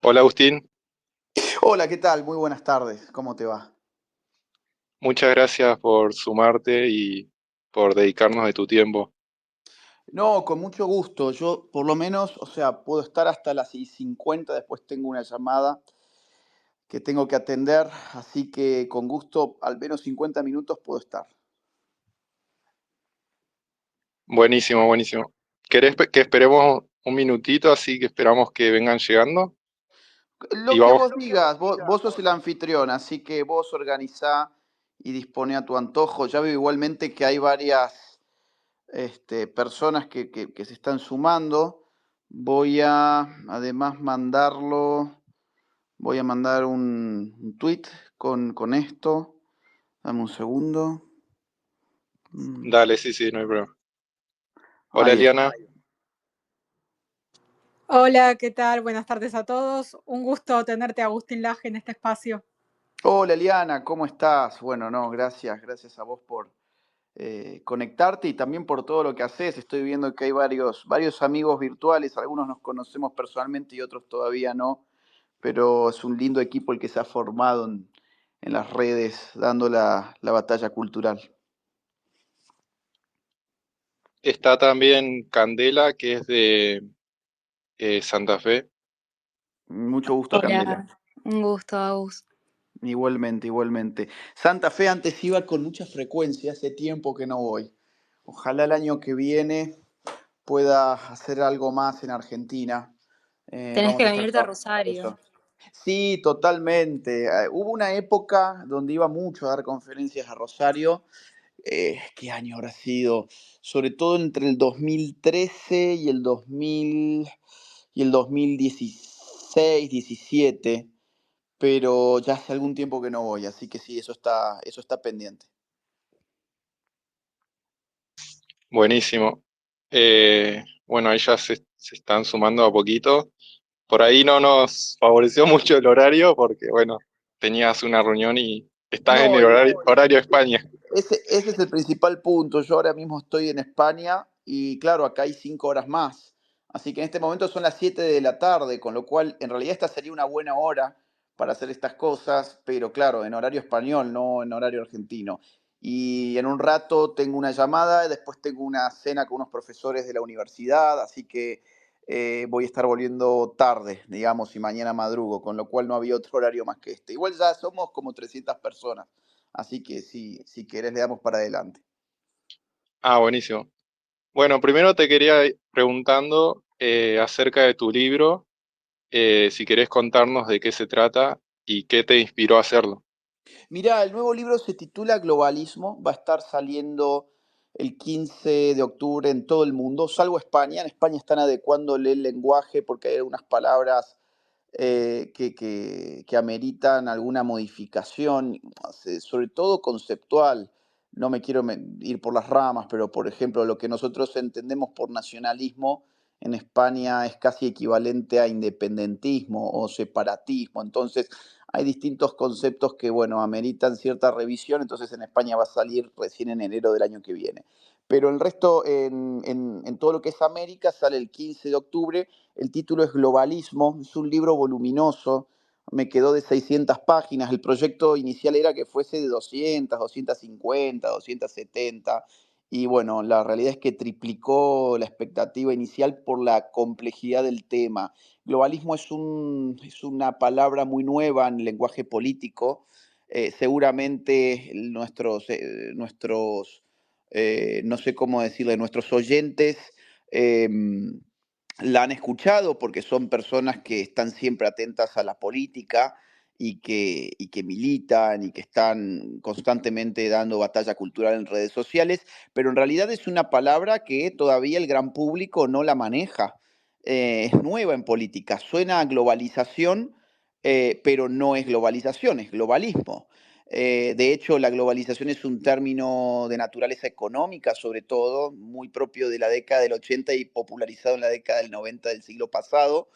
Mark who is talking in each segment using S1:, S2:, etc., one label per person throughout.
S1: Hola Agustín,
S2: Hola, ¿qué tal? Muy buenas tardes. ¿Cómo te va?
S1: muchas gracias por sumarte y por dedicarnos de tu tiempo.
S2: No, con mucho gusto. Yo, por lo menos, o sea, puedo estar hasta las 6:50. Después tengo una llamada que tengo que atender, así que con gusto, al menos 50 minutos puedo estar.
S1: Buenísimo, buenísimo. ¿Querés que esperemos un minutito así que esperamos que vengan llegando? Y
S2: Lo que
S1: vamos,
S2: vos digas, vos sos el anfitrión, así que vos organizá y dispone a tu antojo. Ya veo igualmente que hay varias personas que se están sumando. Voy a además voy a mandar un tweet con esto. Dame un segundo. Mm,
S1: dale, sí, sí, no hay problema. Hola
S2: Ahí está.
S1: Eliana,
S3: Hola, ¿qué tal? Buenas tardes a todos. Un gusto tenerte, Agustín Laje, en este espacio.
S2: Hola Eliana, ¿cómo estás? Bueno, no, gracias a vos por conectarte y también por todo lo que haces. Estoy viendo que hay varios amigos virtuales, algunos nos conocemos personalmente y otros todavía no, pero es un lindo equipo el que se ha formado en las redes, dando la batalla cultural.
S1: está también Candela, que es de Santa Fe.
S2: Mucho gusto, Candela.
S4: Hola, un gusto, Agus.
S2: Igualmente, igualmente. Santa Fe antes iba con mucha frecuencia, hace tiempo que no voy. Ojalá el año que viene pueda hacer algo más en Argentina.
S4: Tenés
S2: Vamos
S4: que
S2: a estar
S4: venirte a
S2: trabajando para
S4: Rosario.
S2: eso. Sí, totalmente. Hubo una época donde iba mucho a dar conferencias a Rosario. ¿Qué año habrá sido? Sobre todo entre el 2013 y el 2016, 17, pero ya hace algún tiempo que no voy, así que sí, eso está pendiente.
S1: Buenísimo. Bueno, ahí ya se están sumando a poquito. Por ahí no nos favoreció mucho el horario porque, bueno, tenías una reunión y estás en
S2: No,
S1: el horario España.
S2: ese es el principal punto. Yo ahora mismo estoy en España y claro, acá hay 5 horas más. Así que en este momento son las 7 de la tarde, con lo cual en realidad esta sería una buena hora para hacer estas cosas, pero claro, en horario español, no en horario argentino. Y en un rato tengo una llamada, después tengo una cena con unos profesores de la universidad, así que voy a estar volviendo tarde, digamos, y mañana madrugo, con lo cual no había otro horario más que este. Igual ya somos como 300 personas. Así que si querés le damos para adelante.
S1: Ah, buenísimo. Bueno, primero te quería ir preguntando acerca de tu libro, si querés contarnos de qué se trata y qué te inspiró a hacerlo.
S2: Mirá, el nuevo libro se titula Globalismo, va a estar saliendo el 15 de octubre en todo el mundo, salvo España. En España están adecuándole el lenguaje porque hay algunas palabras que ameritan alguna modificación, sobre todo conceptual. No me quiero ir por las ramas, pero por ejemplo, lo que nosotros entendemos por nacionalismo en España es casi equivalente a independentismo o separatismo. Entonces, hay distintos conceptos que, bueno, ameritan cierta revisión. Entonces, en España va a salir recién en enero del año que viene. Pero el resto, en todo lo que es América, sale el 15 de octubre. El título es Globalismo, es un libro voluminoso, me quedó de 600 páginas. El proyecto inicial era que fuese de 200, 250, 270. Y bueno, la realidad es que triplicó la expectativa inicial por la complejidad del tema. Globalismo es una palabra muy nueva en el lenguaje político. Seguramente no sé cómo decirle, nuestros oyentes eh, la han escuchado porque son personas que están siempre atentas a la política y que militan y que están constantemente dando batalla cultural en redes sociales, pero en realidad es una palabra que todavía el gran público no la maneja. Es nueva en política, suena a globalización, pero no es globalización, es globalismo. De hecho, la globalización es un término de naturaleza económica, sobre todo, muy propio de la década del 80 y popularizado en la década del 90 del siglo pasado.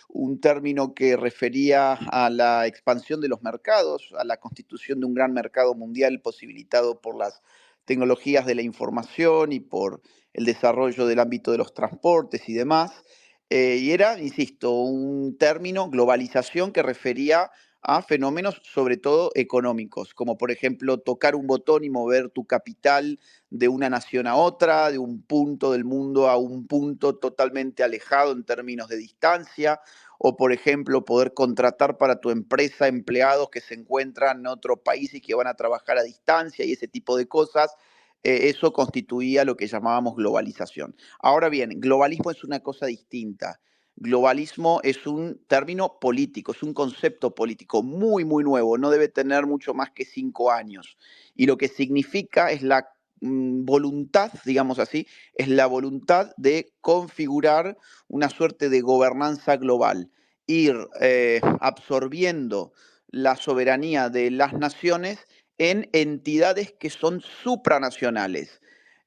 S2: Un término que refería a la expansión de los mercados, a la constitución de un gran mercado mundial posibilitado por las tecnologías de la información y por el desarrollo del ámbito de los transportes y demás. Y era, insisto, un término, globalización, que refería a fenómenos sobre todo económicos, como por ejemplo tocar un botón y mover tu capital de una nación a otra, de un punto del mundo a un punto totalmente alejado en términos de distancia, o por ejemplo poder contratar para tu empresa empleados que se encuentran en otro país y que van a trabajar a distancia y ese tipo de cosas. Eso constituía lo que llamábamos globalización. Ahora bien, globalismo es una cosa distinta. Globalismo es un término político, es un concepto político muy, muy nuevo, no debe tener mucho más que 5 años. Y lo que significa es la voluntad, digamos así, es la voluntad de configurar una suerte de gobernanza global, ir absorbiendo la soberanía de las naciones en entidades que son supranacionales.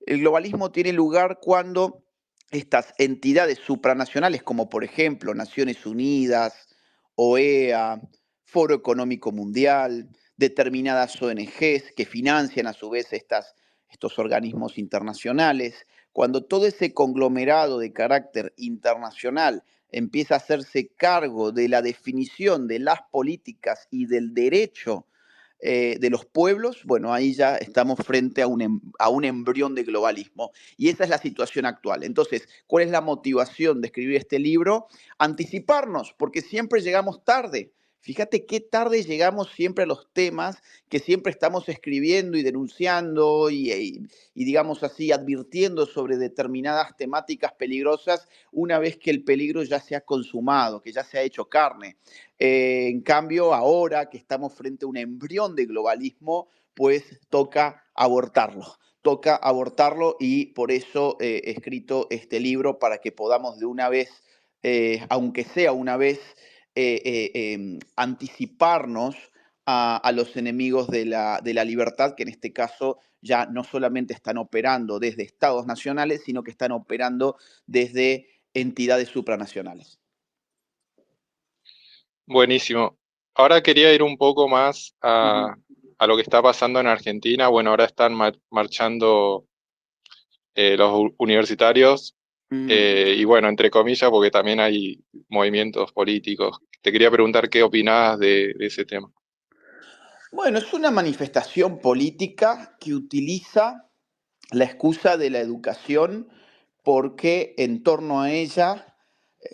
S2: El globalismo tiene lugar cuando estas entidades supranacionales, como por ejemplo Naciones Unidas, OEA, Foro Económico Mundial, determinadas ONGs que financian a su vez estos organismos internacionales, cuando todo ese conglomerado de carácter internacional empieza a hacerse cargo de la definición de las políticas y del derecho de los pueblos, bueno, ahí ya estamos frente a un embrión de globalismo. Y esa es la situación actual. Entonces, ¿cuál es la motivación de escribir este libro? Anticiparnos, porque siempre llegamos tarde. Fíjate qué tarde llegamos siempre a los temas que siempre estamos escribiendo y denunciando y digamos así, advirtiendo sobre determinadas temáticas peligrosas una vez que el peligro ya se ha consumado, que ya se ha hecho carne. En cambio, ahora que estamos frente a un embrión de globalismo, pues toca abortarlo y por eso he escrito este libro para que podamos de una vez, aunque sea una vez, anticiparnos a los enemigos de la libertad, que en este caso ya no solamente están operando desde estados nacionales, sino que están operando desde entidades supranacionales.
S1: Buenísimo. Ahora quería ir un poco más
S2: Ujú.
S1: a lo que está pasando en Argentina. Bueno, ahora están marchando los universitarios y bueno, entre comillas, porque también hay movimientos políticos. Te quería preguntar qué opinabas de ese tema.
S2: Bueno, es una manifestación política que utiliza la excusa de la educación porque en torno a ella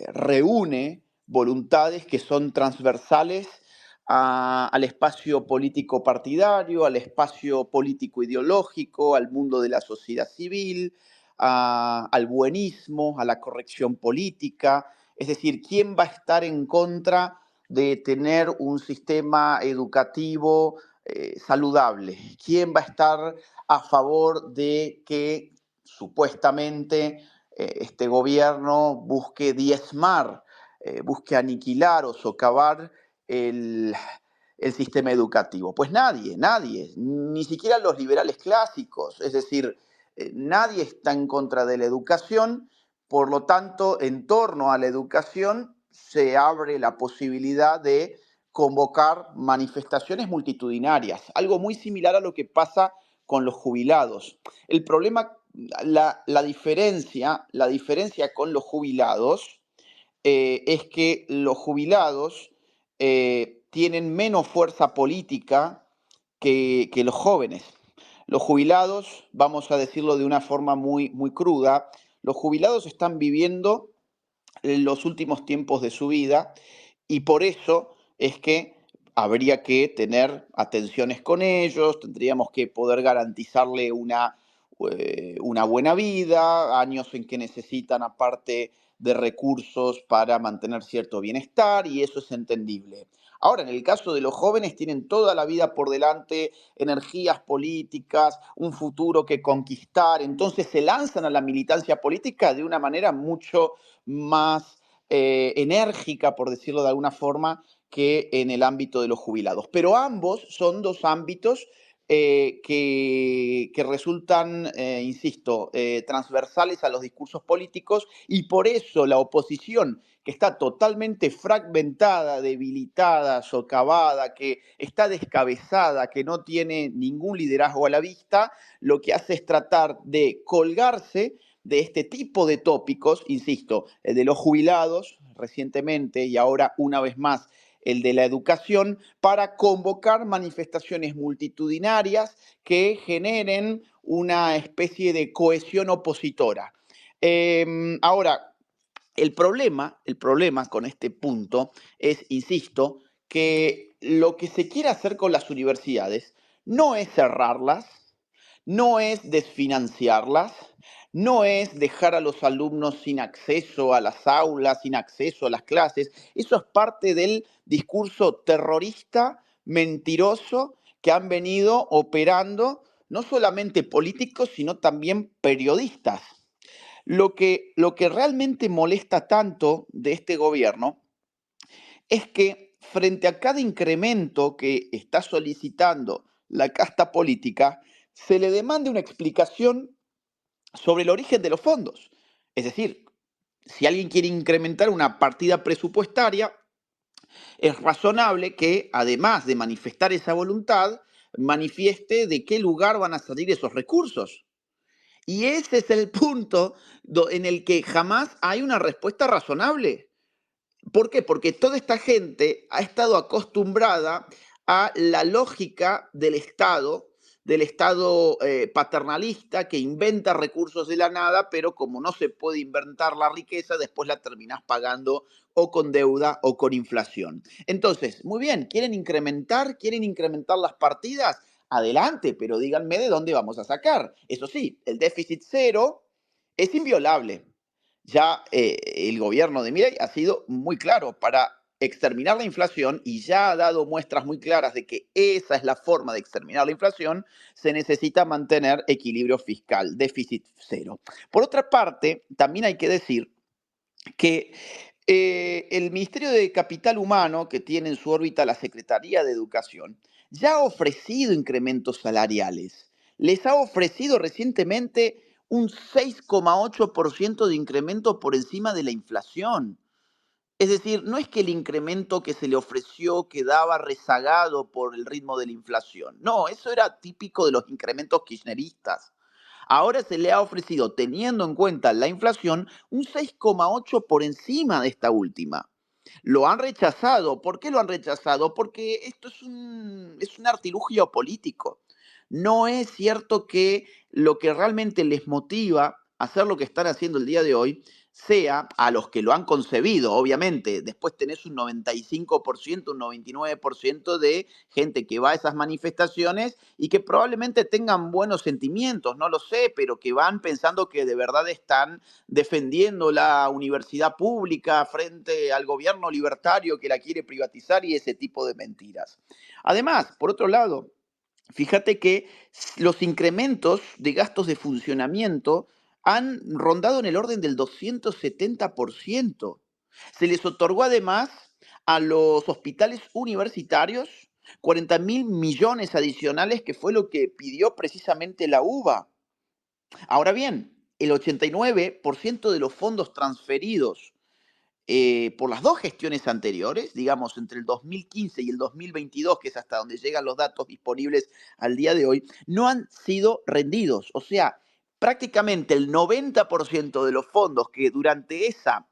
S2: reúne voluntades que son transversales al espacio político partidario, al espacio político ideológico, al mundo de la sociedad civil, al buenismo, a la corrección política. Es decir, ¿quién va a estar en contra de tener un sistema educativo saludable? ¿Quién va a estar a favor de que supuestamente este gobierno busque diezmar, busque aniquilar o socavar el, el sistema educativo? Pues nadie, nadie, ni siquiera los liberales clásicos, es decir, nadie está en contra de la educación, por lo tanto, en torno a la educación se abre la posibilidad de convocar manifestaciones multitudinarias, algo muy similar a lo que pasa con los jubilados. El problema, la diferencia con los jubilados es que los jubilados tienen menos fuerza política que los jóvenes. Los jubilados, vamos a decirlo de una forma muy, muy cruda, los jubilados están viviendo los últimos tiempos de su vida y por eso es que habría que tener atenciones con ellos, tendríamos que poder garantizarle una buena vida, años en que necesitan aparte de recursos para mantener cierto bienestar y eso es entendible. Ahora, en el caso de los jóvenes, tienen toda la vida por delante, energías políticas, un futuro que conquistar, entonces se lanzan a la militancia política de una manera mucho más enérgica, por decirlo de alguna forma, que en el ámbito de los jubilados. Pero ambos son dos ámbitos que resultan, insisto, transversales a los discursos políticos y por eso la oposición, que está totalmente fragmentada, debilitada, socavada, que está descabezada, que no tiene ningún liderazgo a la vista, lo que hace es tratar de colgarse de este tipo de tópicos, insisto, el de los jubilados recientemente y ahora una vez más el de la educación, para convocar manifestaciones multitudinarias que generen una especie de cohesión opositora. Ahora, el problema con este punto es, insisto, que lo que se quiere hacer con las universidades no es cerrarlas, no es desfinanciarlas, no es dejar a los alumnos sin acceso a las aulas, sin acceso a las clases. Eso es parte del discurso terrorista, mentiroso, que han venido operando no solamente políticos, sino también periodistas. Lo que realmente molesta tanto de este gobierno es que frente a cada incremento que está solicitando la casta política, se le demande una explicación sobre el origen de los fondos. Es decir, si alguien quiere incrementar una partida presupuestaria, es razonable que, además de manifestar esa voluntad, manifieste de qué lugar van a salir esos recursos. Y ese es el punto en el que jamás hay una respuesta razonable. ¿Por qué? Porque toda esta gente ha estado acostumbrada a la lógica del Estado paternalista que inventa recursos de la nada, pero como no se puede inventar la riqueza, después la terminás pagando o con deuda o con inflación. Entonces, muy bien, ¿quieren incrementar las partidas? Adelante, pero díganme de dónde vamos a sacar. Eso sí, el déficit cero es inviolable. Ya el gobierno de Milei ha sido muy claro para exterminar la inflación y ya ha dado muestras muy claras de que esa es la forma de exterminar la inflación, se necesita mantener equilibrio fiscal, déficit cero. Por otra parte, también hay que decir que el Ministerio de Capital Humano, que tiene en su órbita la Secretaría de Educación, ya ha ofrecido incrementos salariales. Les ha ofrecido recientemente un 6,8% de incremento por encima de la inflación. Es decir, no es que el incremento que se le ofreció quedaba rezagado por el ritmo de la inflación. No, eso era típico de los incrementos kirchneristas. Ahora se le ha ofrecido, teniendo en cuenta la inflación, un 6,8 por encima de esta última. Lo han rechazado. ¿Por qué lo han rechazado? Porque esto es un artilugio político. No es cierto que lo que realmente les motiva a hacer lo que están haciendo el día de hoy sea a los que lo han concebido, obviamente. Después tenés un 95%, un 99% de gente que va a esas manifestaciones y que probablemente tengan buenos sentimientos, no lo sé, pero que van pensando que de verdad están defendiendo la universidad pública frente al gobierno libertario que la quiere privatizar y ese tipo de mentiras. Además, por otro lado, fíjate que los incrementos de gastos de funcionamiento han rondado en el orden del 270%. Se les otorgó además a los hospitales universitarios 40.000 millones adicionales, que fue lo que pidió precisamente la UBA. Ahora bien, el 89% de los fondos transferidos por las dos gestiones anteriores, digamos entre el 2015 y el 2022, que es hasta donde llegan los datos disponibles al día de hoy, no han sido rendidos. O sea, prácticamente el 90% de los fondos que durante esa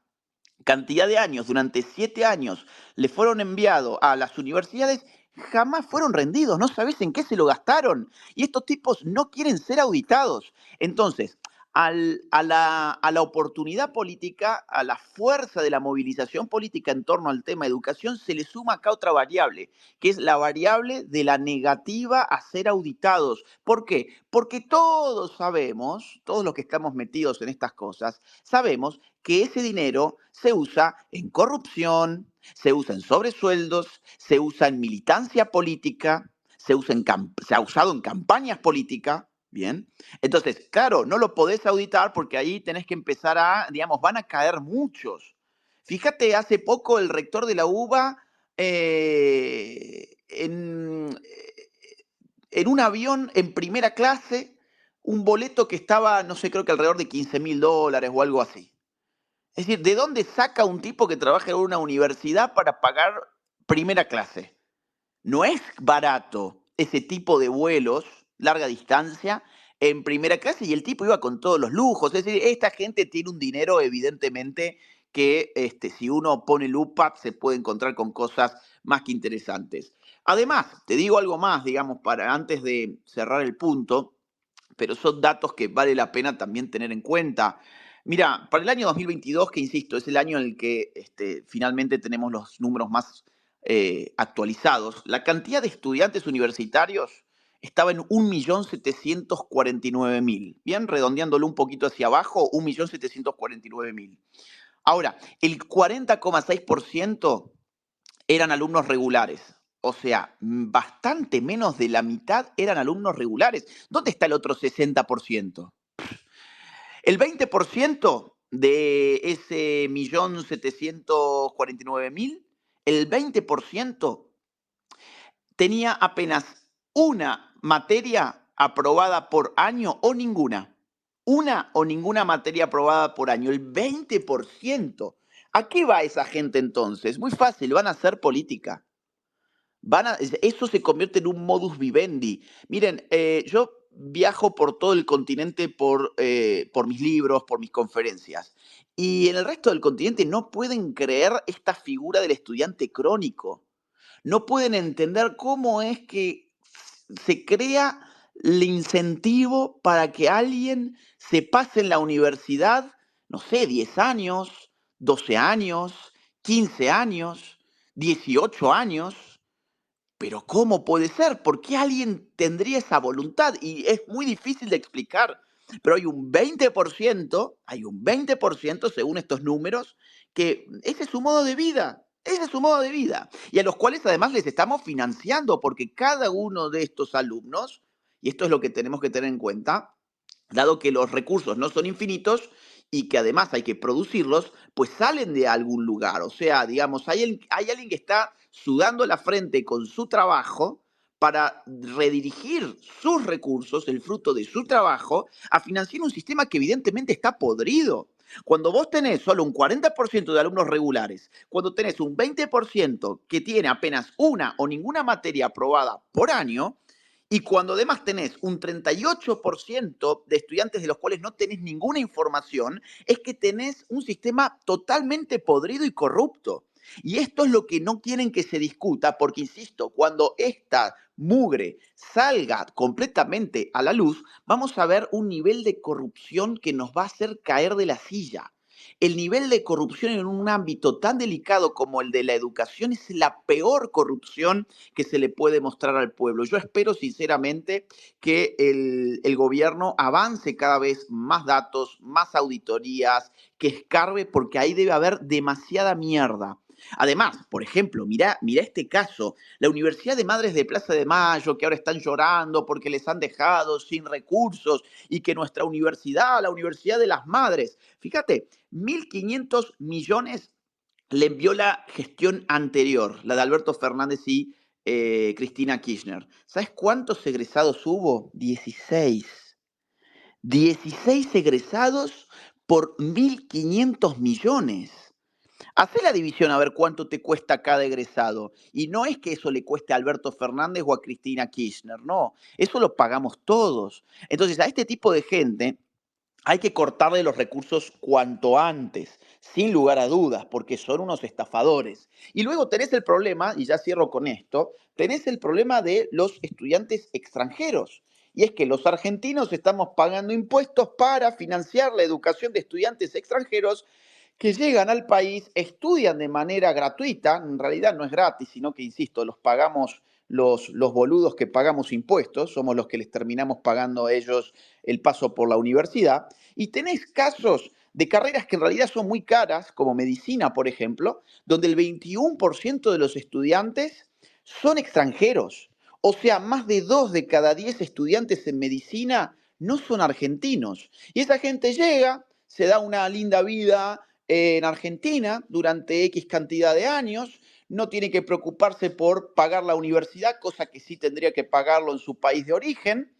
S2: cantidad de años, durante 7 años, le fueron enviados a las universidades, jamás fueron rendidos. No sabés en qué se lo gastaron. Y estos tipos no quieren ser auditados. Entonces, a la oportunidad política, a la fuerza de la movilización política en torno al tema de educación, se le suma acá otra variable, que es la variable de la negativa a ser auditados. ¿Por qué? Porque todos sabemos, todos los que estamos metidos en estas cosas, sabemos que ese dinero se usa en corrupción, se usa en sobresueldos, se usa en militancia política, se ha usado en campañas políticas. Bien, entonces, claro, no lo podés auditar porque ahí tenés que empezar digamos, van a caer muchos. Fíjate, hace poco el rector de la UBA en un avión en primera clase, un boleto que estaba, no sé, creo que alrededor de $15.000 o algo así. Es decir, ¿de dónde saca un tipo que trabaja en una universidad para pagar primera clase? No es barato ese tipo de vuelos, larga distancia, en primera clase y el tipo iba con todos los lujos. Es decir, esta gente tiene un dinero evidentemente que si uno pone lupa se puede encontrar con cosas más que interesantes. Además, te digo algo más, digamos, para antes de cerrar el punto, pero son datos que vale la pena también tener en cuenta. Mira, para el año 2022, que insisto, es el año en el que finalmente tenemos los números más actualizados, la cantidad de estudiantes universitarios estaba en 1.749.000. Bien, redondeándolo un poquito hacia abajo, 1.749.000. Ahora, el 40,6% eran alumnos regulares. O sea, bastante menos de la mitad eran alumnos regulares. ¿Dónde está el otro 60%? El 20% de ese 1.749.000, el 20% tenía apenas una materia aprobada por año o ninguna. Una o ninguna materia aprobada por año, el 20%. ¿A qué va esa gente entonces? Muy fácil, van a hacer política. Eso se convierte en un modus vivendi. Miren, yo viajo por todo el continente por mis libros, por mis conferencias. Y en el resto del continente no pueden creer esta figura del estudiante crónico. No pueden entender cómo es que se crea el incentivo para que alguien se pase en la universidad, no sé, 10 años, 12 años, 15 años, 18 años. Pero ¿cómo puede ser? ¿Por qué alguien tendría esa voluntad? Y es muy difícil de explicar. Pero hay un 20% según estos números, que ese es su modo de vida. Ese es su modo de vida. Y a los cuales además les estamos financiando, porque cada uno de estos alumnos, y esto es lo que tenemos que tener en cuenta, dado que los recursos no son infinitos y que además hay que producirlos, pues salen de algún lugar. O sea, digamos, hay alguien que está sudando la frente con su trabajo para redirigir sus recursos, el fruto de su trabajo, a financiar un sistema que evidentemente está podrido. Cuando vos tenés solo un 40% de alumnos regulares, cuando tenés un 20% que tiene apenas una o ninguna materia aprobada por año, y cuando además tenés un 38% de estudiantes de los cuales no tenés ninguna información, es que tenés un sistema totalmente podrido y corrupto. Y esto es lo que no quieren que se discuta, porque, insisto, cuando esta mugre salga completamente a la luz, vamos a ver un nivel de corrupción que nos va a hacer caer de la silla. El nivel de corrupción en un ámbito tan delicado como el de la educación es la peor corrupción que se le puede mostrar al pueblo. Yo espero sinceramente que el gobierno avance cada vez más datos, más auditorías, que escarbe, porque ahí debe haber demasiada mierda. Además, por ejemplo, mira este caso, la Universidad de Madres de Plaza de Mayo, que ahora están llorando porque les han dejado sin recursos y que nuestra universidad, la Universidad de las Madres, fíjate, 1.500 millones le envió la gestión anterior, la de Alberto Fernández y Cristina Kirchner. ¿Sabes cuántos egresados hubo? 16. 16 egresados por 1.500 millones. Hacé la división a ver cuánto te cuesta cada egresado. Y no es que eso le cueste a Alberto Fernández o a Cristina Kirchner, no. Eso lo pagamos todos. Entonces, a este tipo de gente hay que cortarle los recursos cuanto antes, sin lugar a dudas, porque son unos estafadores. Y luego tenés el problema, y ya cierro con esto, tenés el problema de los estudiantes extranjeros. Y es que los argentinos estamos pagando impuestos para financiar la educación de estudiantes extranjeros que llegan al país, estudian de manera gratuita, en realidad no es gratis, sino que, insisto, los pagamos los boludos que pagamos impuestos, somos los que les terminamos pagando a ellos el paso por la universidad, y tenés casos de carreras que en realidad son muy caras, como medicina, por ejemplo, donde el 21% de los estudiantes son extranjeros. O sea, más de 2 de cada 10 estudiantes en medicina no son argentinos. Y esa gente llega, se da una linda vida en Argentina durante X cantidad de años, no tiene que preocuparse por pagar la universidad, cosa que sí tendría que pagarlo en su país de origen,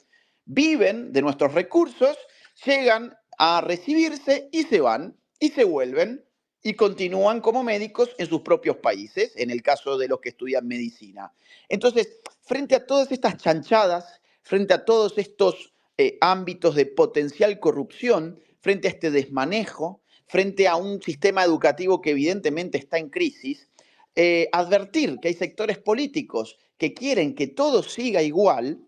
S2: viven de nuestros recursos, llegan a recibirse y se van y se vuelven y continúan como médicos en sus propios países, en el caso de los que estudian medicina. Entonces, frente a todas estas chanchadas, frente a todos estos ámbitos de potencial corrupción, frente a este desmanejo, frente a un sistema educativo que evidentemente está en crisis, advertir que hay sectores políticos que quieren que todo siga igual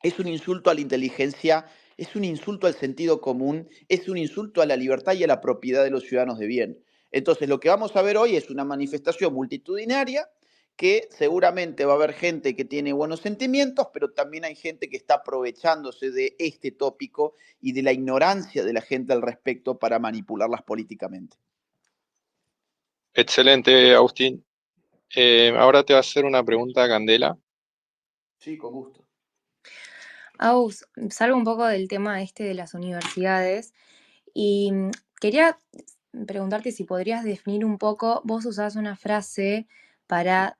S2: es un insulto a la inteligencia, es un insulto al sentido común, es un insulto a la libertad y a la propiedad de los ciudadanos de bien. Entonces, lo que vamos a ver hoy es una manifestación multitudinaria que seguramente va a haber gente que tiene buenos sentimientos, pero también hay gente que está aprovechándose de este tópico y de la ignorancia de la gente al respecto para manipularlas políticamente.
S1: Excelente, Agustín. Ahora te va a hacer una pregunta, Candela.
S2: Sí, con gusto.
S4: Agus, salgo un poco del tema de las universidades y quería preguntarte si podrías definir un poco, vos usás una frase para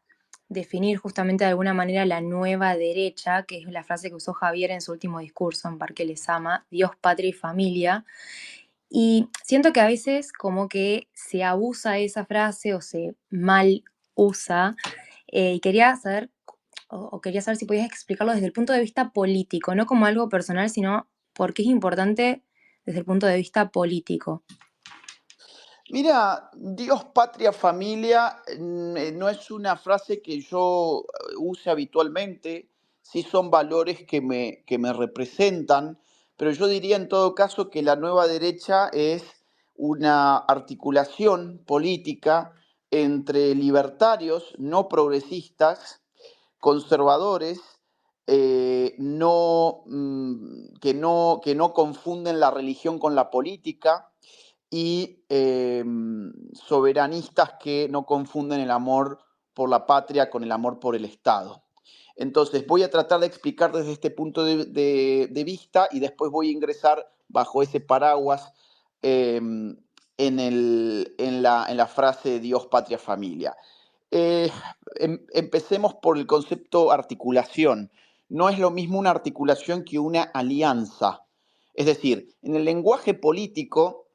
S4: definir justamente de alguna manera la nueva derecha, que es la frase que usó Javier en su último discurso en Parque Lezama, Dios, Patria y Familia. Y siento que a veces como que se abusa de esa frase o se mal usa. Y quería saber, quería saber si podías explicarlo desde el punto de vista político, no como algo personal, sino porque es importante desde el punto de vista político.
S2: Mira, Dios, patria, familia no es una frase que yo use habitualmente, sí son valores que me representan, pero yo diría en todo caso que la nueva derecha es una articulación política entre libertarios, no progresistas, conservadores, que no confunden la religión con la política y soberanistas que no confunden el amor por la patria con el amor por el Estado. Entonces, voy a tratar de explicar desde este punto de vista y después voy a ingresar bajo ese paraguas en la frase Dios, patria, familia. Empecemos por el concepto articulación. No es lo mismo una articulación que una alianza. Es decir, en el lenguaje político,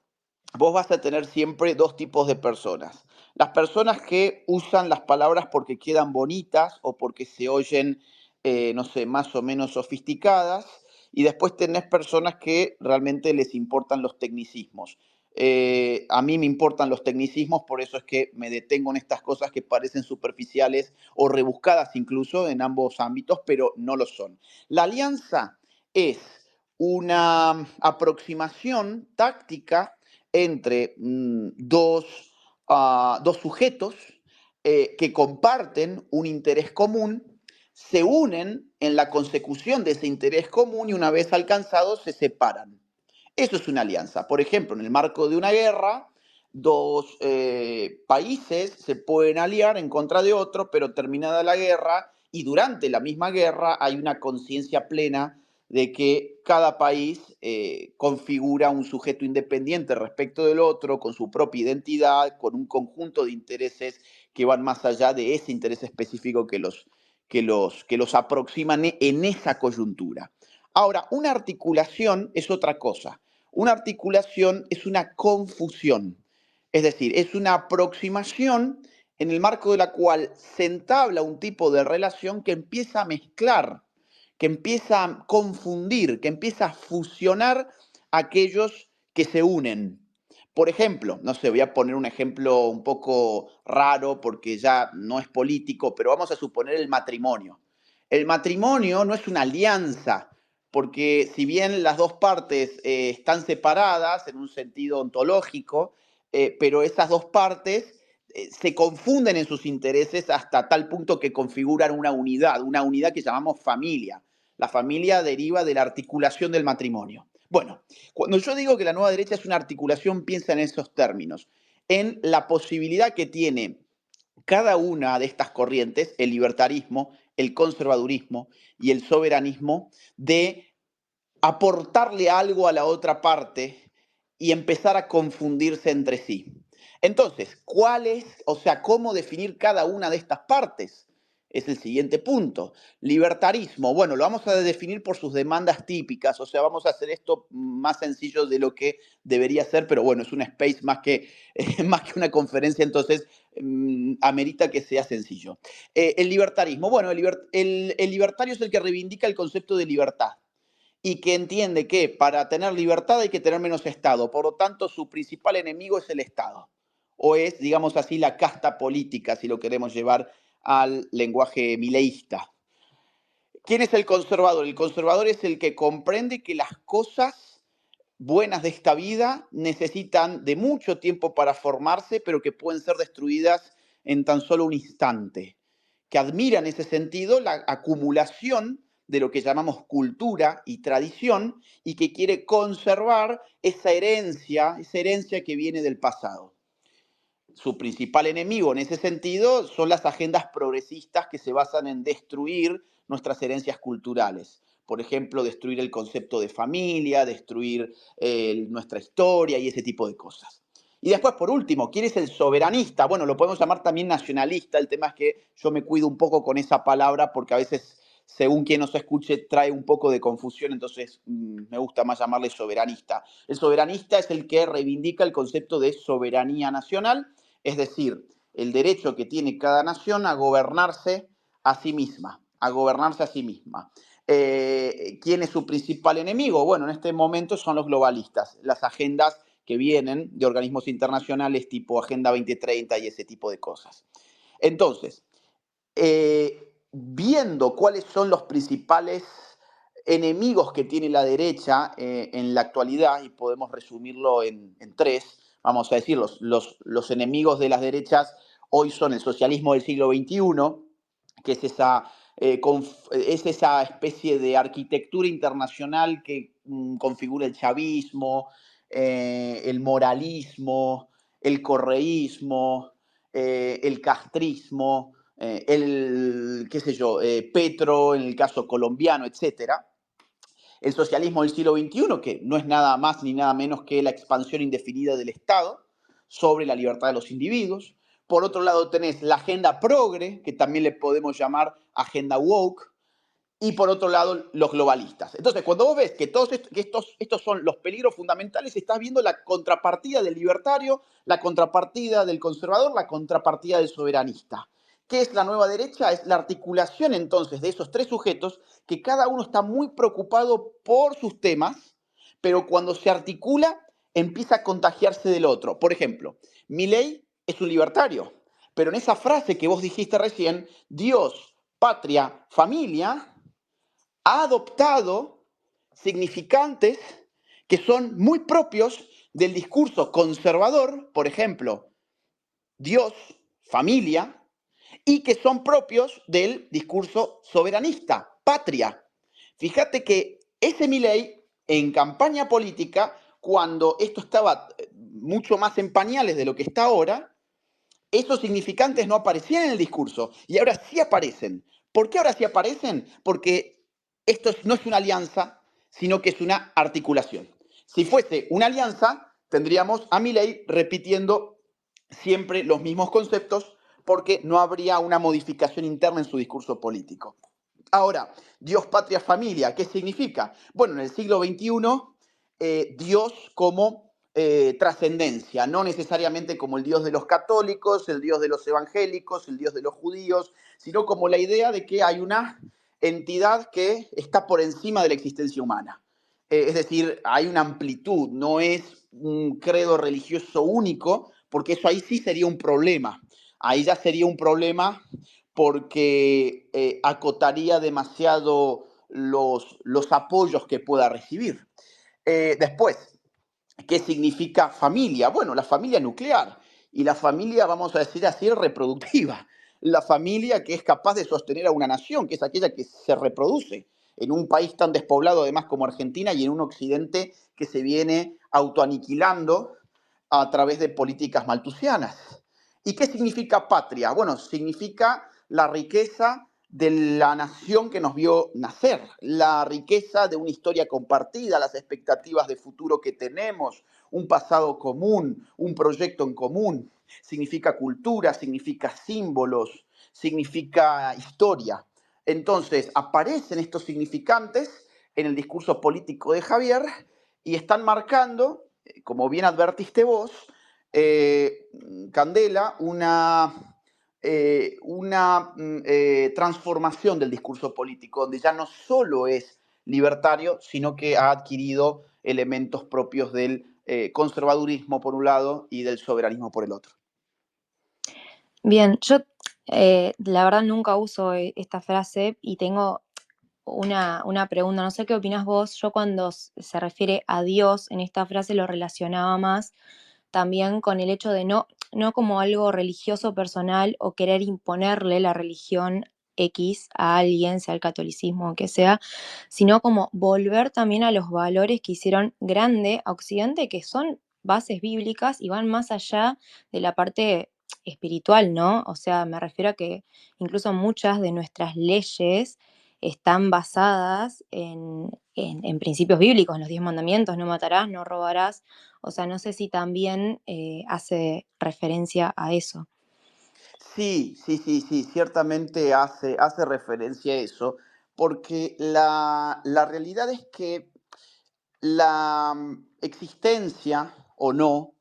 S2: vos vas a tener siempre dos tipos de personas. Las personas que usan las palabras porque quedan bonitas o porque se oyen, no sé, más o menos sofisticadas. Y después tenés personas que realmente les importan los tecnicismos. A mí me importan los tecnicismos, por eso es que me detengo en estas cosas que parecen superficiales o rebuscadas incluso en ambos ámbitos, pero no lo son. La alianza es una aproximación táctica entre dos sujetos que comparten un interés común, se unen en la consecución de ese interés común y una vez alcanzados se separan. Eso es una alianza. Por ejemplo, en el marco de una guerra, dos países se pueden aliar en contra de otro, pero terminada la guerra y durante la misma guerra hay una conciencia plena de que cada país configura un sujeto independiente respecto del otro, con su propia identidad, con un conjunto de intereses que van más allá de ese interés específico que los aproximan en esa coyuntura. Ahora, una articulación es otra cosa. Una articulación es una confusión, es decir, es una aproximación en el marco de la cual se entabla un tipo de relación que empieza a mezclar, que empieza a confundir, que empieza a fusionar aquellos que se unen. Por ejemplo, no sé, voy a poner un ejemplo un poco raro porque ya no es político, pero vamos a suponer el matrimonio. El matrimonio no es una alianza, porque si bien las dos partes están separadas en un sentido ontológico, pero esas dos partes se confunden en sus intereses hasta tal punto que configuran una unidad que llamamos familia. La familia deriva de la articulación del matrimonio. Bueno, cuando yo digo que la nueva derecha es una articulación, piensa en esos términos, en la posibilidad que tiene cada una de estas corrientes, el libertarismo, el conservadurismo y el soberanismo, de aportarle algo a la otra parte y empezar a confundirse entre sí. Entonces, cómo definir cada una de estas partes? Es el siguiente punto. Libertarismo, bueno, lo vamos a definir por sus demandas típicas, o sea, vamos a hacer esto más sencillo de lo que debería ser, pero bueno, es un space más que una conferencia, entonces amerita que sea sencillo. El libertarismo, bueno, el libertario es el que reivindica el concepto de libertad. y que entiende que para tener libertad hay que tener menos Estado. Por lo tanto, su principal enemigo es el Estado. O es, digamos así, la casta política, si lo queremos llevar al lenguaje mileísta. ¿Quién es el conservador? El conservador es el que comprende que las cosas buenas de esta vida necesitan de mucho tiempo para formarse, pero que pueden ser destruidas en tan solo un instante. Que admira en ese sentido la acumulación de lo que llamamos cultura y tradición y que quiere conservar esa herencia que viene del pasado. Su principal enemigo en ese sentido son las agendas progresistas que se basan en destruir nuestras herencias culturales. Por ejemplo, destruir el concepto de familia, destruir nuestra historia y ese tipo de cosas. Y después, por último, ¿quién es el soberanista? Bueno, lo podemos llamar también nacionalista. El tema es que yo me cuido un poco con esa palabra porque a veces, según quien nos escuche, trae un poco de confusión, entonces me gusta más llamarle soberanista. El soberanista es el que reivindica el concepto de soberanía nacional, es decir, el derecho que tiene cada nación a gobernarse a sí misma, ¿Quién es su principal enemigo? Bueno, en este momento son los globalistas, las agendas que vienen de organismos internacionales tipo Agenda 2030 y ese tipo de cosas. Entonces, viendo cuáles son los principales enemigos que tiene la derecha en la actualidad, y podemos resumirlo en tres, vamos a decir, los enemigos de las derechas hoy son el socialismo del siglo XXI, que es esa especie de arquitectura internacional que configura el chavismo, el moralismo, el correísmo, el castrismo, Petro en el caso colombiano, etcétera. El socialismo del siglo XXI, que no es nada más ni nada menos que la expansión indefinida del Estado sobre la libertad de los individuos. Por otro lado tenés la agenda progre, que también le podemos llamar agenda woke, y por otro lado los globalistas. Entonces, cuando vos ves que todos estos son los peligros fundamentales, estás viendo la contrapartida del libertario, la contrapartida del conservador, la contrapartida del soberanista. ¿Qué es la nueva derecha? Es la articulación entonces de esos tres sujetos que cada uno está muy preocupado por sus temas, pero cuando se articula empieza a contagiarse del otro. Por ejemplo, Milei es un libertario, pero en esa frase que vos dijiste recién, Dios, patria, familia, ha adoptado significantes que son muy propios del discurso conservador, por ejemplo, Dios, familia, y que son propios del discurso soberanista, patria. Fíjate que ese Milei, en campaña política, cuando esto estaba mucho más en pañales de lo que está ahora, esos significantes no aparecían en el discurso y ahora sí aparecen. ¿Por qué ahora sí aparecen? Porque esto no es una alianza, sino que es una articulación. Si fuese una alianza, tendríamos a Milei repitiendo siempre los mismos conceptos porque no habría una modificación interna en su discurso político. Ahora, Dios, patria, familia, ¿qué significa? Bueno, en el siglo XXI, Dios como trascendencia, no necesariamente como el Dios de los católicos, el Dios de los evangélicos, el Dios de los judíos, sino como la idea de que hay una entidad que está por encima de la existencia humana. Es decir, hay una amplitud, no es un credo religioso único, porque eso ahí sí sería un problema. Ahí ya sería un problema porque acotaría demasiado los apoyos que pueda recibir. Después, ¿qué significa familia? Bueno, la familia nuclear y la familia, vamos a decir así, reproductiva. La familia que es capaz de sostener a una nación, que es aquella que se reproduce en un país tan despoblado además como Argentina y en un occidente que se viene autoaniquilando a través de políticas maltusianas. ¿Y qué significa patria? Bueno, significa la riqueza de la nación que nos vio nacer, la riqueza de una historia compartida, las expectativas de futuro que tenemos, un pasado común, un proyecto en común. Significa cultura, significa símbolos, significa historia. Entonces, aparecen estos significantes en el discurso político de Javier y están marcando, como bien advertiste vos, Candela, una transformación del discurso político, donde ya no solo es libertario, sino que ha adquirido elementos propios del conservadurismo por un lado y del soberanismo por el otro.
S4: Bien, yo la verdad nunca uso esta frase y tengo una pregunta, no sé qué opinas vos. Yo cuando se refiere a Dios en esta frase lo relacionaba más también con el hecho de no como algo religioso personal o querer imponerle la religión X a alguien, sea el catolicismo o que sea, sino como volver también a los valores que hicieron grande a Occidente, que son bases bíblicas y van más allá de la parte espiritual, ¿no? O sea, me refiero a que incluso muchas de nuestras leyes están basadas en principios bíblicos, en los 10 mandamientos: no matarás, no robarás. O sea, no sé si también hace referencia a eso.
S2: Sí, ciertamente hace referencia a eso, porque la realidad es que la existencia o no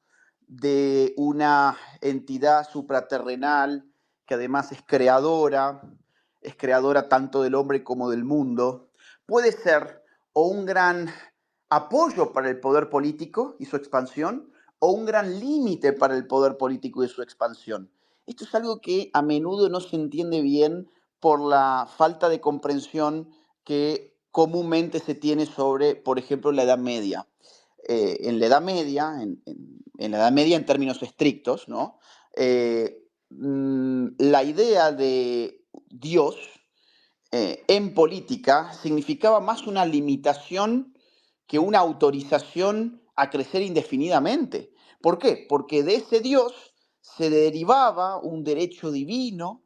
S2: de una entidad supraterrenal que además es creadora tanto del hombre como del mundo, puede ser o un gran apoyo para el poder político y su expansión, o un gran límite para el poder político y su expansión. Esto es algo que a menudo no se entiende bien por la falta de comprensión que comúnmente se tiene sobre, por ejemplo, la Edad Media. En la Edad Media, en la Edad Media en términos estrictos, ¿no? La idea de Dios en política significaba más una limitación que una autorización a crecer indefinidamente. ¿Por qué? Porque de ese Dios se derivaba un derecho divino,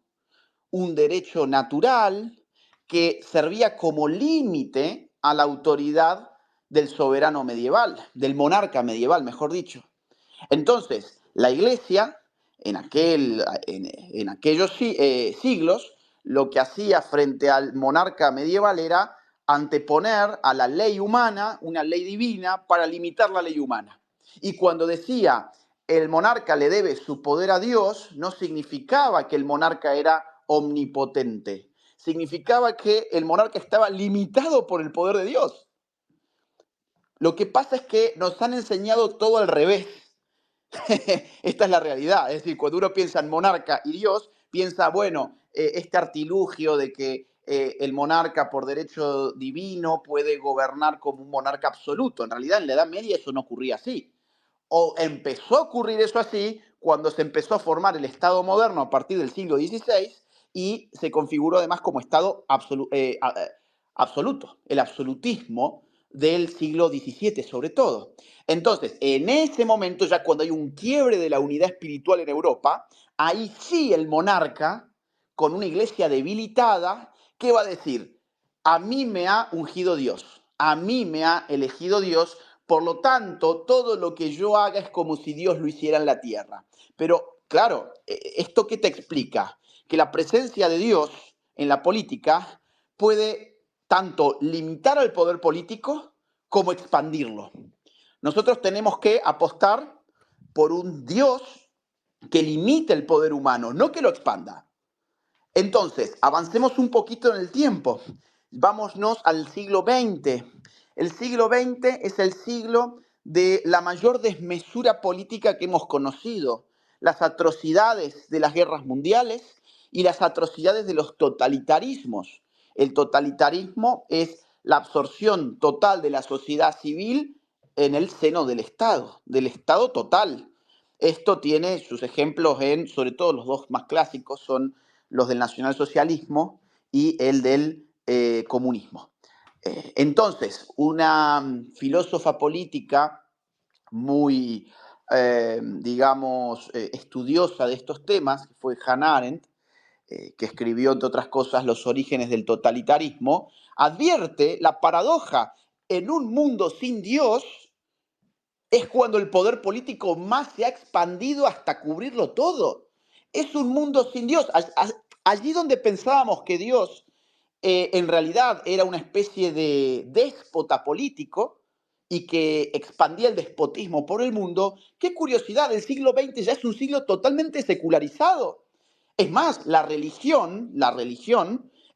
S2: un derecho natural que servía como límite a la autoridad del soberano medieval, del monarca medieval, mejor dicho. Entonces, la Iglesia, en aquellos siglos, lo que hacía frente al monarca medieval era anteponer a la ley humana una ley divina para limitar la ley humana. Y cuando decía el monarca le debe su poder a Dios, no significaba que el monarca era omnipotente. Significaba que el monarca estaba limitado por el poder de Dios. Lo que pasa es que nos han enseñado todo al revés. Esta es la realidad. Es decir, cuando uno piensa en monarca y Dios, piensa, bueno, este artilugio de que el monarca por derecho divino puede gobernar como un monarca absoluto. En realidad, en la Edad Media eso no ocurría así. O empezó a ocurrir eso así cuando se empezó a formar el Estado moderno a partir del siglo XVI y se configuró además como Estado absoluto, el absolutismo del siglo XVII sobre todo. Entonces, en ese momento, ya cuando hay un quiebre de la unidad espiritual en Europa, ahí sí el monarca, con una iglesia debilitada, ¿qué va a decir? A mí me ha ungido Dios, a mí me ha elegido Dios, por lo tanto, todo lo que yo haga es como si Dios lo hiciera en la tierra. Pero, claro, ¿esto qué te explica? Que la presencia de Dios en la política puede tanto limitar al poder político como expandirlo. Nosotros tenemos que apostar por un Dios que limite el poder humano, no que lo expanda. Entonces, avancemos un poquito en el tiempo. Vámonos al siglo XX. El siglo XX es el siglo de la mayor desmesura política que hemos conocido. Las atrocidades de las guerras mundiales y las atrocidades de los totalitarismos. El totalitarismo es la absorción total de la sociedad civil en el seno del Estado total. Esto tiene sus ejemplos en, sobre todo los dos más clásicos, son los del nacionalsocialismo y el del comunismo. Entonces, una filósofa política muy, estudiosa de estos temas, que fue Hannah Arendt, que escribió, entre otras cosas, Los orígenes del totalitarismo, advierte la paradoja: en un mundo sin Dios es cuando el poder político más se ha expandido hasta cubrirlo todo. Es un mundo sin Dios. Allí donde pensábamos que Dios en realidad era una especie de déspota político y que expandía el despotismo por el mundo, qué curiosidad, el siglo XX ya es un siglo totalmente secularizado. Es más, la religión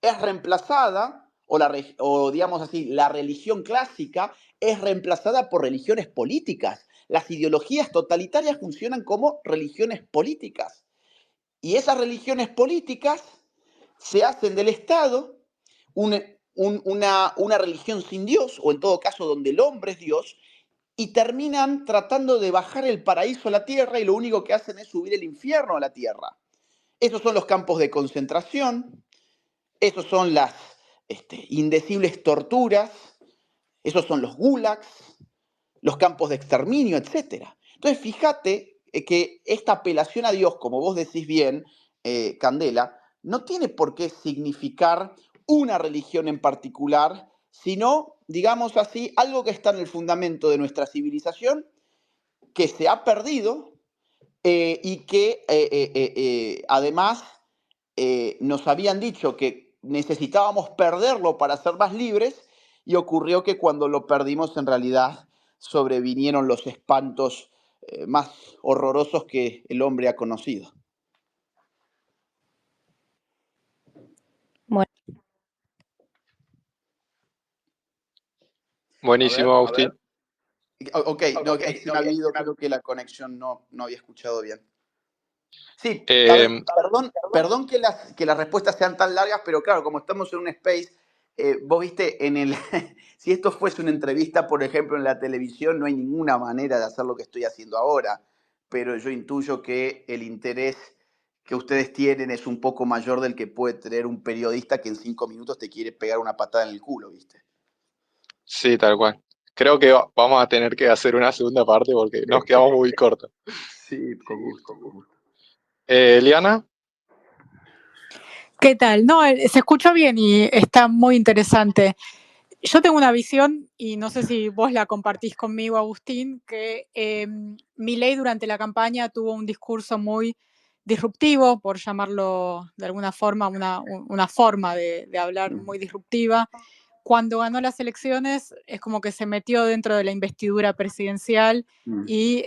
S2: es reemplazada o digamos así, la religión clásica es reemplazada por religiones políticas. Las ideologías totalitarias funcionan como religiones políticas. Y esas religiones políticas se hacen del Estado una religión sin Dios, o en todo caso donde el hombre es Dios, y terminan tratando de bajar el paraíso a la tierra y lo único que hacen es subir el infierno a la tierra. Esos son los campos de concentración, esos son las indecibles torturas, esos son los gulags, los campos de exterminio, etc. Entonces, fíjate que esta apelación a Dios, como vos decís bien, Candela, no tiene por qué significar una religión en particular, sino, digamos así, algo que está en el fundamento de nuestra civilización, que se ha perdido y que además nos habían dicho que necesitábamos perderlo para ser más libres y ocurrió que cuando lo perdimos en realidad sobrevinieron los espantos más horrorosos que el hombre ha conocido.
S4: Bueno,
S1: Buenísimo, Agustín.
S2: Ok, no, que se me ha habido, creo que la conexión no había escuchado bien. Sí, perdón que las respuestas sean tan largas, pero claro, como estamos en un space, vos viste, si esto fuese una entrevista, por ejemplo, en la televisión, no hay ninguna manera de hacer lo que estoy haciendo ahora, pero yo intuyo que el interés que ustedes tienen es un poco mayor del que puede tener un periodista que en 5 minutos te quiere pegar una patada en el culo, ¿viste?
S1: Sí, tal cual. Creo que vamos a tener que hacer una segunda parte porque nos quedamos muy cortos.
S2: Sí, con gusto.
S1: Eliana,
S3: ¿Qué tal? No, se escucha bien y está muy interesante. Yo tengo una visión, y no sé si vos la compartís conmigo, Agustín, que Milei durante la campaña tuvo un discurso muy disruptivo, por llamarlo de alguna forma, una forma de hablar muy disruptiva. Cuando ganó las elecciones es como que se metió dentro de la investidura presidencial y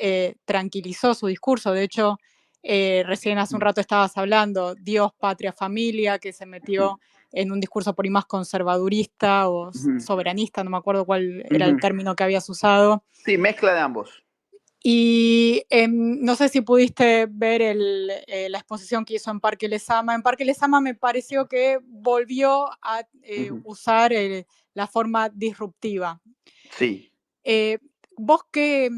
S3: tranquilizó su discurso. De hecho, recién hace un rato estabas hablando, Dios, patria, familia, que se metió en un discurso por ahí más conservadurista o soberanista, no me acuerdo cuál era el término que habías usado.
S2: Sí, mezcla de ambos.
S3: Y no sé si pudiste ver la exposición que hizo en Parque Lezama. En Parque Lezama me pareció que volvió a usar la forma disruptiva.
S2: Sí.
S3: ¿Vos qué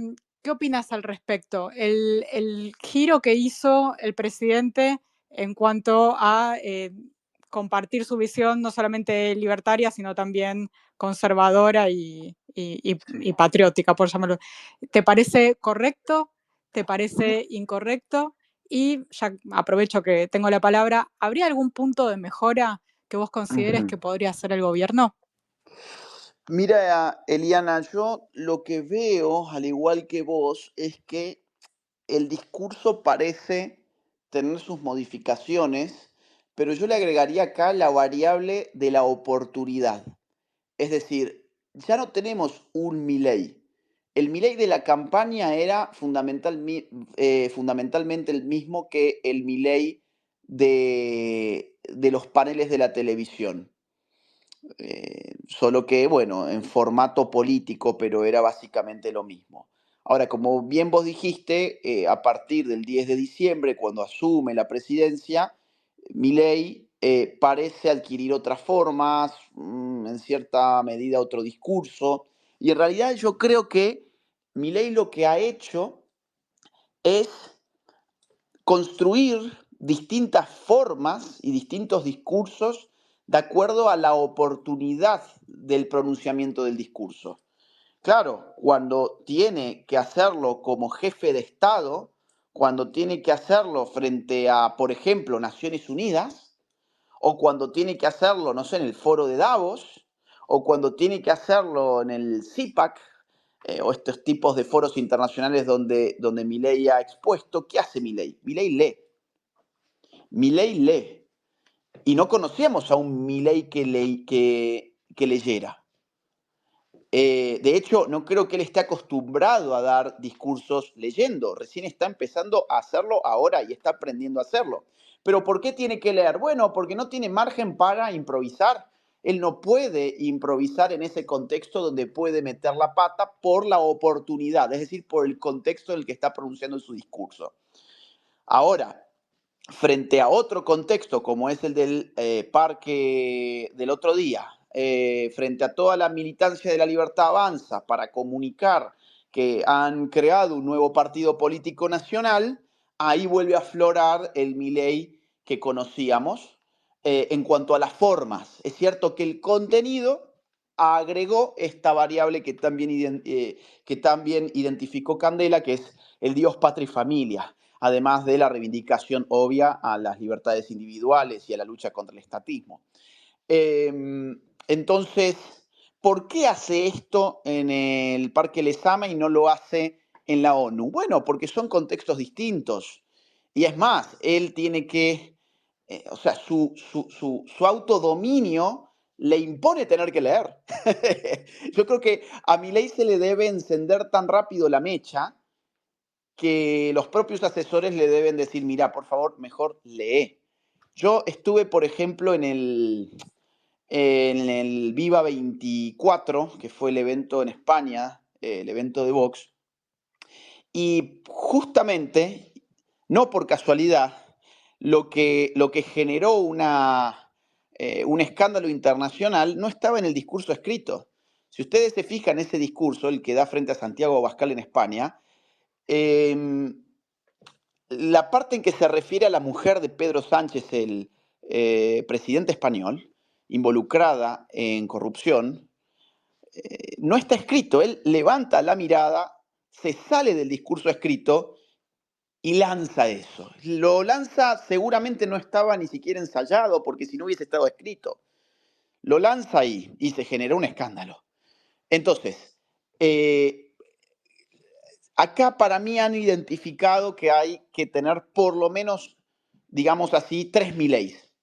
S3: opinas al respecto? El giro que hizo el presidente en cuanto a compartir su visión no solamente libertaria, sino también conservadora y patriótica, por llamarlo. ¿Te parece correcto? ¿Te parece incorrecto? Y ya aprovecho que tengo la palabra, ¿habría algún punto de mejora que vos consideres que podría hacer el gobierno?
S2: Mira, Eliana, yo lo que veo, al igual que vos, es que el discurso parece tener sus modificaciones, pero yo le agregaría acá la variable de la oportunidad. Es decir, ya no tenemos un Milei. El Milei de la campaña era fundamentalmente el mismo que el Milei de los paneles de la televisión. Solo que, bueno, en formato político, pero era básicamente lo mismo. Ahora, como bien vos dijiste, a partir del 10 de diciembre, cuando asume la presidencia, Milei parece adquirir otras formas, en cierta medida otro discurso, y en realidad yo creo que Milei lo que ha hecho es construir distintas formas y distintos discursos de acuerdo a la oportunidad del pronunciamiento del discurso. Claro, cuando tiene que hacerlo como jefe de Estado, cuando tiene que hacerlo frente a, por ejemplo, Naciones Unidas, o cuando tiene que hacerlo, no sé, en el foro de Davos, o cuando tiene que hacerlo en el CIPAC, o estos tipos de foros internacionales donde Milei ha expuesto, ¿qué hace Milei? Milei lee. Milei lee. Y no conocíamos a un Milei que leyera. De hecho, no creo que él esté acostumbrado a dar discursos leyendo. Recién está empezando a hacerlo ahora y está aprendiendo a hacerlo. ¿Pero por qué tiene que leer? Bueno, porque no tiene margen para improvisar. Él no puede improvisar en ese contexto donde puede meter la pata por la oportunidad, es decir, por el contexto en el que está pronunciando su discurso. Ahora, frente a otro contexto como es el del parque del otro día, frente a toda la militancia de la Libertad Avanza para comunicar que han creado un nuevo partido político nacional, ahí vuelve a aflorar el Milei que conocíamos. En cuanto a las formas, es cierto que el contenido agregó esta variable que también identificó Candela, que es el Dios, patria y familia, además de la reivindicación obvia a las libertades individuales y a la lucha contra el estatismo. Entonces, ¿por qué hace esto en el Parque Lezama y no lo hace en la ONU? Bueno, porque son contextos distintos. Y es más, él tiene que, o sea, su autodominio le impone tener que leer. Yo creo que a Milei se le debe encender tan rápido la mecha que los propios asesores le deben decir, mira, por favor, mejor lee. Yo estuve, por ejemplo, en el Viva 24, que fue el evento en España, el evento de Vox, y justamente, no por casualidad, lo que generó un escándalo internacional no estaba en el discurso escrito. Si ustedes se fijan, ese discurso, el que da frente a Santiago Abascal en España, la parte en que se refiere a la mujer de Pedro Sánchez, el presidente español, involucrada en corrupción, no está escrito. Él levanta la mirada, se sale del discurso escrito y lanza eso. Lo lanza, seguramente no estaba ni siquiera ensayado, porque si no hubiese estado escrito. Lo lanza ahí y se generó un escándalo. Entonces, acá para mí han identificado que hay que tener por lo menos, digamos así, 3 Mileis.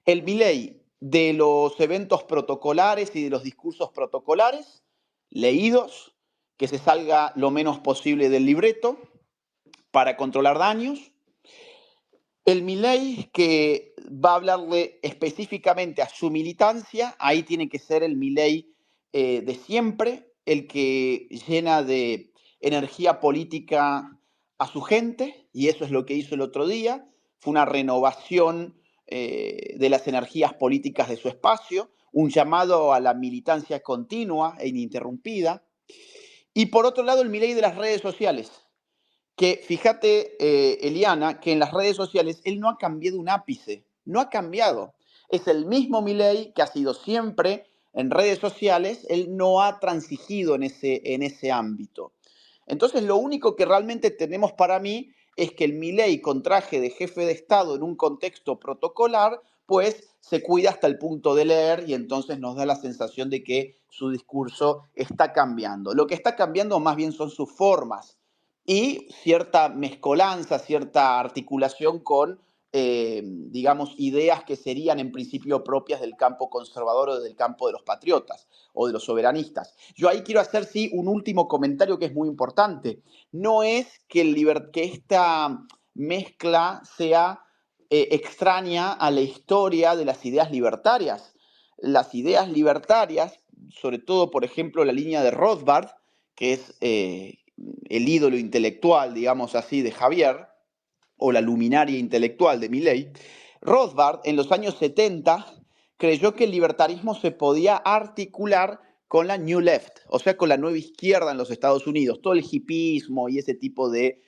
S2: El Milei de los eventos protocolares y de los discursos protocolares, leídos, que se salga lo menos posible del libreto para controlar daños. El Milei que va a hablarle específicamente a su militancia, ahí tiene que ser el Milei de siempre, el que llena de energía política a su gente, y eso es lo que hizo el otro día. Fue una renovación de las energías políticas de su espacio, un llamado a la militancia continua e ininterrumpida. Y por otro lado, el Milei de las redes sociales, que fíjate, Eliana, que en las redes sociales él no ha cambiado un ápice, no ha cambiado. Es el mismo Milei que ha sido siempre en redes sociales, él no ha transigido en ese ámbito. Entonces, lo único que realmente tenemos para mí es que el Milei con traje de jefe de Estado en un contexto protocolar, pues se cuida hasta el punto de leer y entonces nos da la sensación de que su discurso está cambiando. Lo que está cambiando más bien son sus formas y cierta mezcolanza, cierta articulación con, digamos, ideas que serían en principio propias del campo conservador o del campo de los patriotas o de los soberanistas. Yo ahí quiero hacer, sí, un último comentario que es muy importante. No es que esta mezcla sea extraña a la historia de las ideas libertarias. Las ideas libertarias, sobre todo, por ejemplo, la línea de Rothbard, que es el ídolo intelectual, digamos así, de Javier, o la luminaria intelectual de Milei, Rothbard en los años 70 creyó que el libertarismo se podía articular con la New Left, o sea, con la nueva izquierda en los Estados Unidos. Todo el hipismo y ese tipo de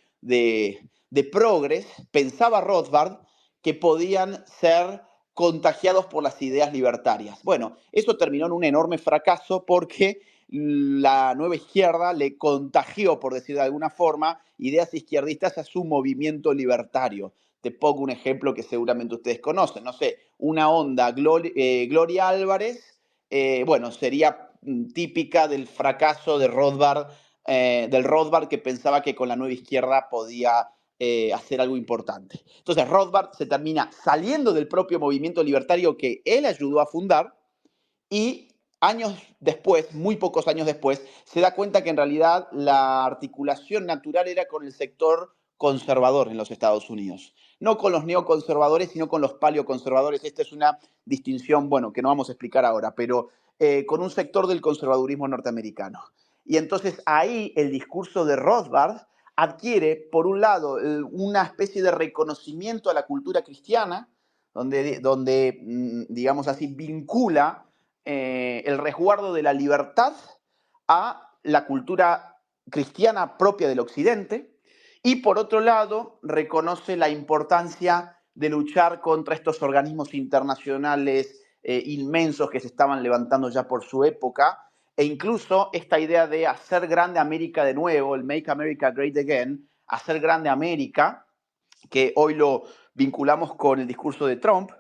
S2: progres, pensaba Rothbard que podían ser contagiados por las ideas libertarias. Bueno, eso terminó en un enorme fracaso porque la nueva izquierda le contagió, por decir de alguna forma, ideas izquierdistas a su movimiento libertario. Te pongo un ejemplo que seguramente ustedes conocen, no sé, una onda Gloria Álvarez, bueno, sería típica del fracaso de Rothbard, del Rothbard que pensaba que con la nueva izquierda podía hacer algo importante. Entonces Rothbard se termina saliendo del propio movimiento libertario que él ayudó a fundar y años después, muy pocos años después, se da cuenta que en realidad la articulación natural era con el sector conservador en los Estados Unidos. No con los neoconservadores, sino con los paleoconservadores. Esta es una distinción, bueno, que no vamos a explicar ahora, pero con un sector del conservadurismo norteamericano. Y entonces ahí el discurso de Rothbard adquiere, por un lado, una especie de reconocimiento a la cultura cristiana, donde digamos así, vincula el resguardo de la libertad a la cultura cristiana propia del Occidente, y por otro lado, reconoce la importancia de luchar contra estos organismos internacionales inmensos que se estaban levantando ya por su época, e incluso esta idea de hacer grande América de nuevo, el Make America Great Again, hacer grande América, que hoy lo vinculamos con el discurso de Trump,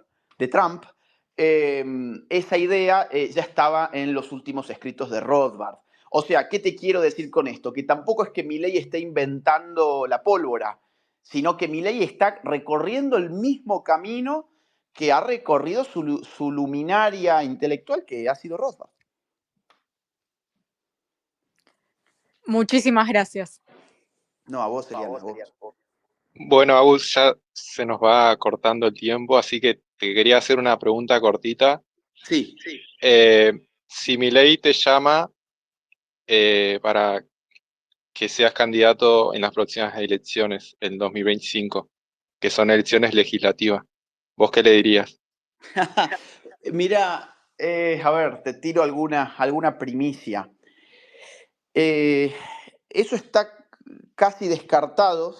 S2: esa idea ya estaba en los últimos escritos de Rothbard. O sea, ¿qué te quiero decir con esto? Que tampoco es que Milei esté inventando la pólvora, sino que Milei está recorriendo el mismo camino que ha recorrido su luminaria intelectual, que ha sido Rothbard.
S3: Muchísimas gracias.
S2: No, a vos, Eliana, a vos.
S1: Bueno, Agus, ya se nos va cortando el tiempo, así que te quería hacer una pregunta cortita.
S2: Sí.
S1: Si Milei te llama para que seas candidato en las próximas elecciones, en 2025, que son elecciones legislativas, ¿vos qué le dirías?
S2: Mira, a ver, te tiro alguna primicia. Eso está casi descartado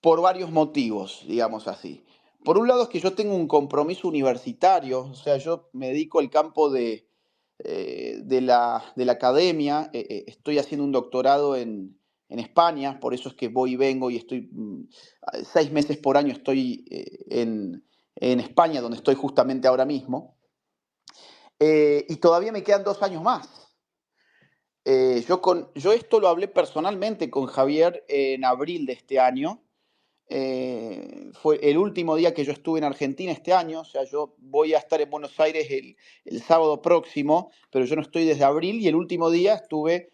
S2: por varios motivos, digamos así. Por un lado es que yo tengo un compromiso universitario, o sea, yo me dedico al campo de la academia, estoy haciendo un doctorado en España, por eso es que voy y vengo y estoy 6 meses por año estoy en España, donde estoy justamente ahora mismo, y todavía me quedan 2 años más. Yo esto lo hablé personalmente con Javier en abril de este año. Fue el último día que yo estuve en Argentina este año, o sea, yo voy a estar en Buenos Aires el sábado próximo, pero yo no estoy desde abril, y el último día estuve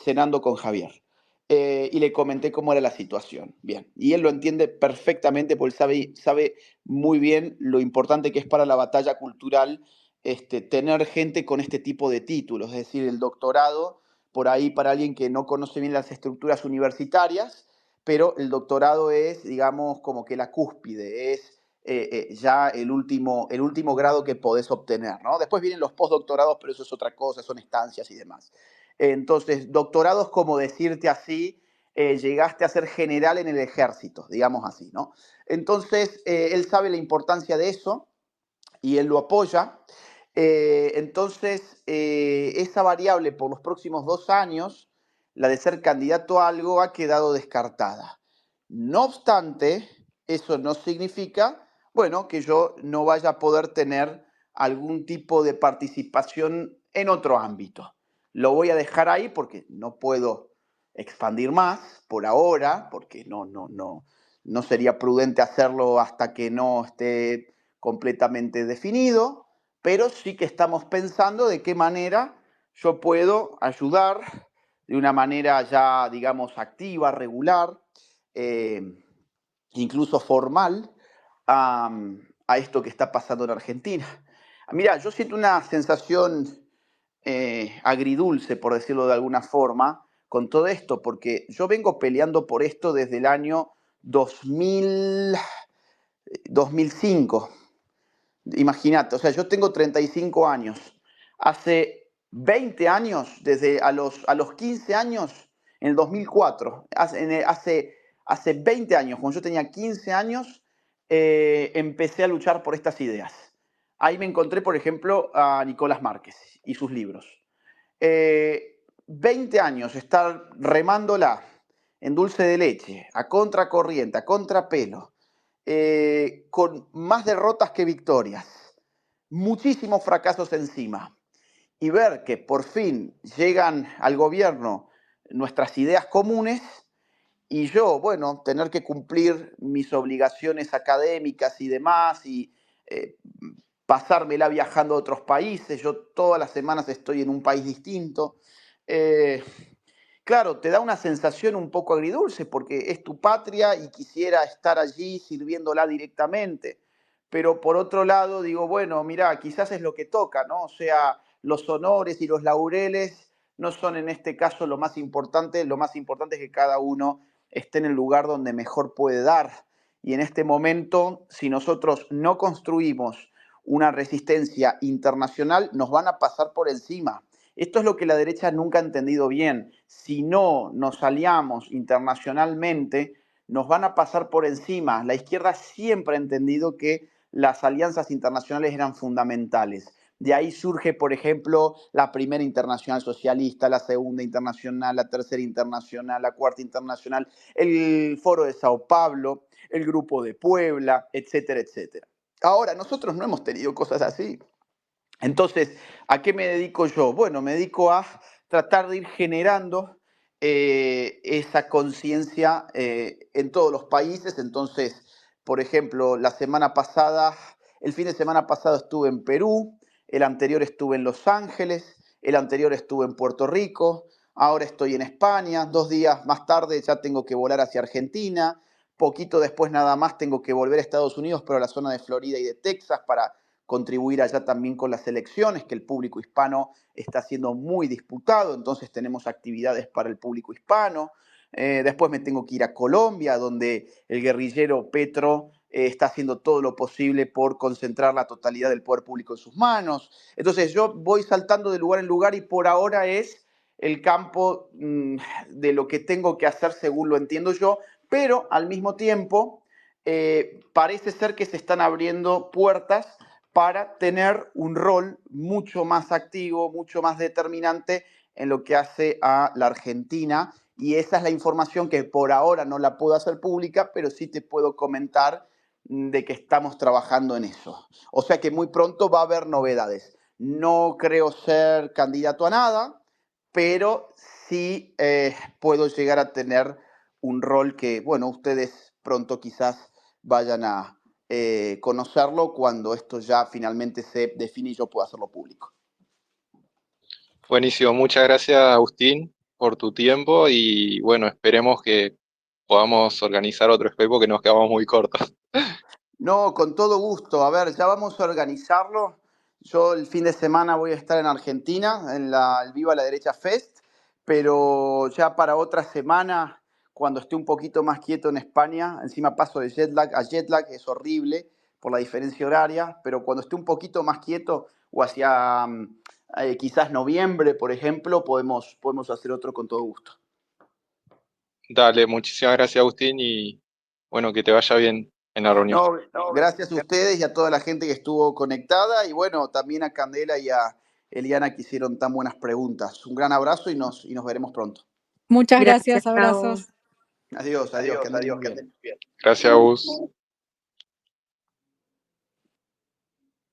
S2: cenando con Javier. Y le comenté cómo era la situación. Bien, y él lo entiende perfectamente porque sabe muy bien lo importante que es para la batalla cultural tener gente con este tipo de títulos, es decir, el doctorado, por ahí para alguien que no conoce bien las estructuras universitarias, pero el doctorado es, digamos, como que la cúspide, es ya el último grado que podés obtener, ¿no? Después vienen los postdoctorados, pero eso es otra cosa, son estancias y demás. Entonces, doctorados, como decirte así, llegaste a ser general en el ejército, digamos así, ¿no? Entonces, él sabe la importancia de eso y él lo apoya. Entonces, esa variable por los próximos 2 años, la de ser candidato a algo, ha quedado descartada. No obstante, eso no significa, bueno, que yo no vaya a poder tener algún tipo de participación en otro ámbito. Lo voy a dejar ahí porque no puedo expandir más por ahora, porque no sería prudente hacerlo hasta que no esté completamente definido, pero sí que estamos pensando de qué manera yo puedo ayudar de una manera ya, digamos, activa, regular, incluso formal, a esto que está pasando en Argentina. Mira, yo siento una sensación agridulce, por decirlo de alguna forma, con todo esto, porque yo vengo peleando por esto desde el año 2005. Imagínate, o sea, yo tengo 35 años. Hace 20 años, desde a los 15 años, en el 2004, hace 20 años, cuando yo tenía 15 años, empecé a luchar por estas ideas. Ahí me encontré, por ejemplo, a Nicolás Márquez y sus libros. 20 años estar remándola en dulce de leche, a contracorriente, a contrapelo, con más derrotas que victorias, muchísimos fracasos encima, y ver que por fin llegan al gobierno nuestras ideas comunes, y yo, bueno, tener que cumplir mis obligaciones académicas y demás, y pasármela viajando a otros países. Yo todas las semanas estoy en un país distinto. claro, te da una sensación un poco agridulce porque es tu patria y quisiera estar allí sirviéndola directamente. Pero por otro lado, digo, bueno, mira, quizás es lo que toca, ¿no? O sea, los honores y los laureles no son en este caso lo más importante es que cada uno esté en el lugar donde mejor puede dar. Y en este momento, si nosotros no construimos una resistencia internacional, nos van a pasar por encima. Esto es lo que la derecha nunca ha entendido bien. Si no nos aliamos internacionalmente, nos van a pasar por encima. La izquierda siempre ha entendido que las alianzas internacionales eran fundamentales. De ahí surge, por ejemplo, la primera internacional socialista, la segunda internacional, la tercera internacional, la cuarta internacional, el foro de Sao Paulo, el grupo de Puebla, etcétera, etcétera. Ahora, nosotros no hemos tenido cosas así. Entonces, ¿a qué me dedico yo? Bueno, me dedico a tratar de ir generando esa conciencia en todos los países. Entonces, por ejemplo, el fin de semana pasado estuve en Perú, el anterior estuve en Los Ángeles, el anterior estuve en Puerto Rico, ahora estoy en España, 2 días más tarde ya tengo que volar hacia Argentina, poquito después nada más tengo que volver a Estados Unidos, pero a la zona de Florida y de Texas para contribuir allá también con las elecciones, que el público hispano está siendo muy disputado, entonces tenemos actividades para el público hispano. Después me tengo que ir a Colombia, donde el guerrillero Petro está haciendo todo lo posible por concentrar la totalidad del poder público en sus manos. Entonces yo voy saltando de lugar en lugar y por ahora es el campo de lo que tengo que hacer según lo entiendo yo, pero al mismo tiempo parece ser que se están abriendo puertas para tener un rol mucho más activo, mucho más determinante en lo que hace a la Argentina. Y esa es la información que por ahora no la puedo hacer pública, pero sí te puedo comentar de que estamos trabajando en eso. O sea que muy pronto va a haber novedades. No creo ser candidato a nada, pero sí puedo llegar a tener un rol que, bueno, ustedes pronto quizás vayan a conocerlo cuando esto ya finalmente se define y yo pueda hacerlo público.
S1: Buenísimo, muchas gracias Agustín por tu tiempo y bueno, esperemos que podamos organizar otro espejo que nos quedamos muy cortos.
S2: No, con todo gusto. A ver, ya vamos a organizarlo. Yo el fin de semana voy a estar en Argentina, en el Viva la Derecha Fest, pero ya para otra semana, cuando esté un poquito más quieto en España, encima paso de jet lag a jet lag, es horrible por la diferencia horaria, pero cuando esté un poquito más quieto o hacia quizás noviembre, por ejemplo, podemos hacer otro con todo gusto.
S1: Dale, muchísimas gracias Agustín y bueno, que te vaya bien en la reunión.
S2: No, gracias a ustedes y a toda la gente que estuvo conectada y bueno, también a Candela y a Eliana que hicieron tan buenas preguntas. Un gran abrazo y nos veremos pronto.
S3: Muchas gracias,
S4: Gracias,
S3: abrazos.
S2: Adiós, que anden muy bien.
S1: Gracias, Agus.